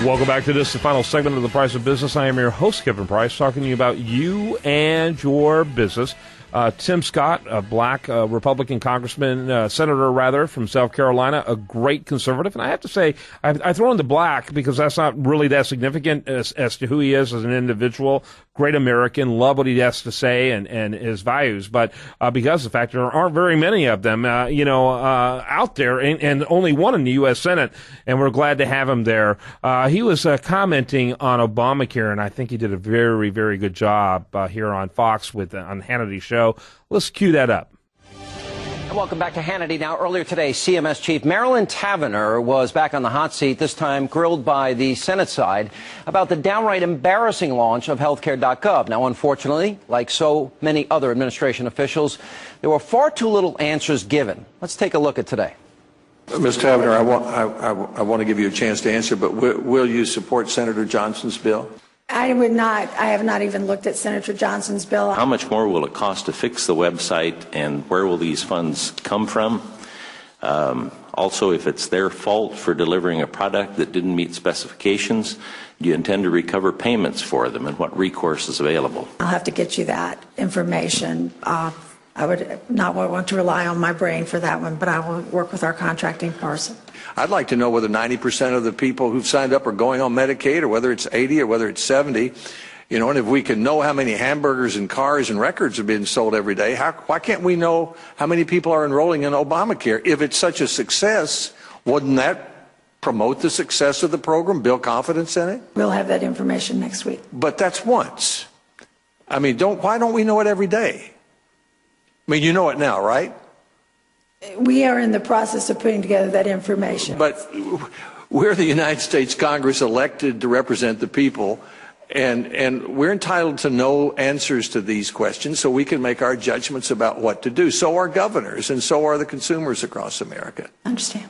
Welcome back to this, the final segment of The Price of Business. I am your host, Kevin Price, talking to you about you and your business. Tim Scott, a black Republican congressman, senator rather, from South Carolina, a great conservative. And I have to say, I throw in the black because that's not really that significant as to who he is as an individual. Great American, love what he has to say and his values. But because of the fact there aren't very many of them, out there, and only one in the U.S. Senate, and we're glad to have him there. He was commenting on Obamacare, and I think he did a very, very good job here on Fox on Hannity's show. Let's cue that up. And welcome back to Hannity. Now, earlier today, CMS Chief Marilyn Tavenner was back on the hot seat, this time grilled by the Senate side about the downright embarrassing launch of healthcare.gov. Now, unfortunately, like so many other administration officials, there were far too little answers given. Let's take a look at today. Ms. Tavenner, I want to give you a chance to answer, but will you support Senator Johnson's bill? I would not. I have not even looked at Senator Johnson's bill. How much more will it cost to fix the website, and where will these funds come from? Also, if it's their fault for delivering a product that didn't meet specifications, do you intend to recover payments for them, and what recourse is available? I'll have to get you that information. I would not want to rely on my brain for that one, but I will work with our contracting person. I'd like to know whether 90% of the people who've signed up are going on Medicaid, or whether it's 80 or whether it's 70. And if we can know how many hamburgers and cars and records are being sold every day, why can't we know how many people are enrolling in Obamacare? If it's such a success, wouldn't that promote the success of the program, build confidence in it? We'll have that information next week. But that's once. I mean, why don't we know it every day? I mean, you know it now, right? We are in the process of putting together that information. But we're the United States Congress elected to represent the people, and we're entitled to know answers to these questions so we can make our judgments about what to do. So are governors, and so are the consumers across America. I understand.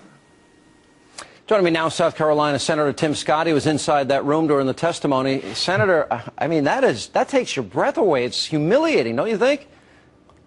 Joining me now, South Carolina Senator Tim Scott. He was inside that room during the testimony. Senator, I mean, that takes your breath away. It's humiliating, don't you think?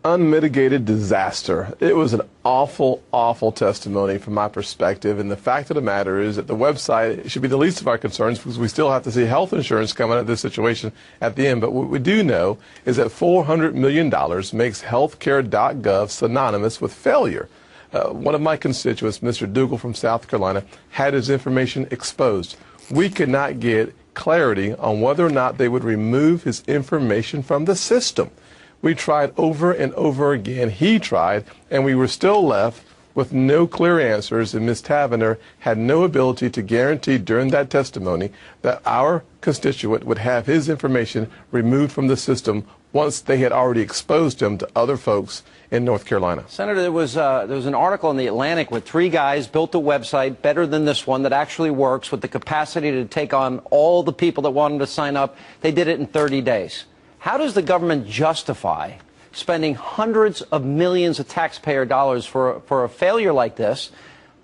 Unmitigated disaster. It was an awful, awful testimony from my perspective. And the fact of the matter is that the website should be the least of our concerns, because we still have to see health insurance come out of this situation at the end. But what we do know is that $400 million makes healthcare.gov synonymous with failure. One of my constituents, Mr. Dougal from South Carolina, had his information exposed. We could not get clarity on whether or not they would remove his information from the system. We tried over and over again. He tried, and we were still left with no clear answers. And Ms. Tavenner had no ability to guarantee during that testimony that our constituent would have his information removed from the system once they had already exposed him to other folks in North Carolina. Senator, there was an article in The Atlantic where 3 guys built a website better than this one that actually works, with the capacity to take on all the people that wanted to sign up. They did it in 30 days. How does the government justify spending hundreds of millions of taxpayer dollars for a failure like this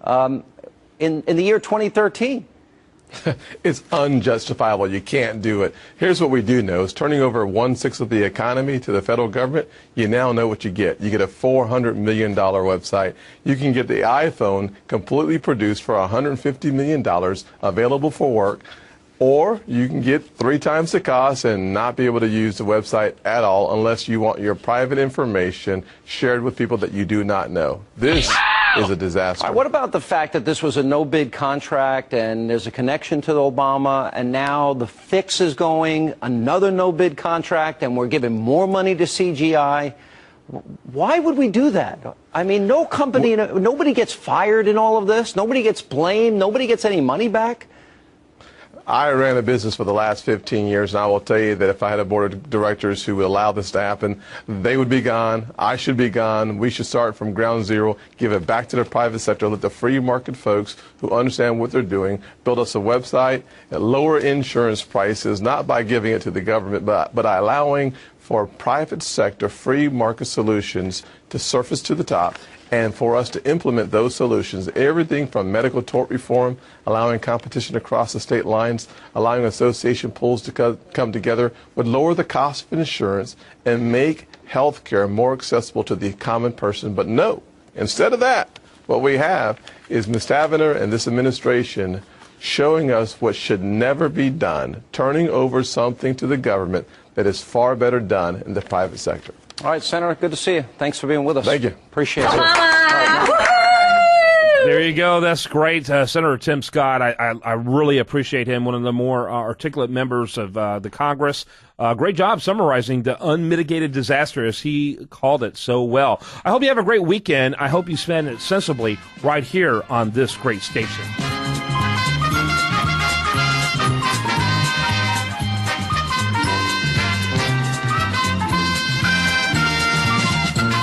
in the year 2013? It's unjustifiable. You can't do it. Here's what we do know is turning over 1/6 of the economy to the federal government, you now know what you get. You get a $400 million website. You can get the iPhone completely produced for $150 million, available for work. Or you can get 3 times the cost and not be able to use the website at all unless you want your private information shared with people that you do not know. This is a disaster. What about the fact that this was a no-bid contract and there's a connection to Obama, and now the fix is going, another no-bid contract, and we're giving more money to CGI? Why would we do that? I mean, no company, nobody gets fired in all of this. Nobody gets blamed. Nobody gets any money back. I ran a business for the last 15 years, and I will tell you that if I had a board of directors who would allow this to happen, they would be gone. I should be gone. We should start from ground zero, give it back to the private sector, let the free market folks who understand what they're doing build us a website at lower insurance prices, not by giving it to the government, but by allowing for private sector free market solutions to surface to the top, and for us to implement those solutions, everything from medical tort reform, allowing competition across the state lines, allowing association pools to come together, would lower the cost of insurance and make health care more accessible to the common person. But no, instead of that, what we have is Ms. Tavenner and this administration showing us what should never be done, turning over something to the government that is far better done in the private sector. All right, Senator, good to see you. Thanks for being with us. Thank you. Appreciate it. There you go. That's great. Senator Tim Scott, I really appreciate him, one of the more articulate members of the Congress. Great job summarizing the unmitigated disaster, as he called it so well. I hope you have a great weekend. I hope you spend it sensibly right here on this great station.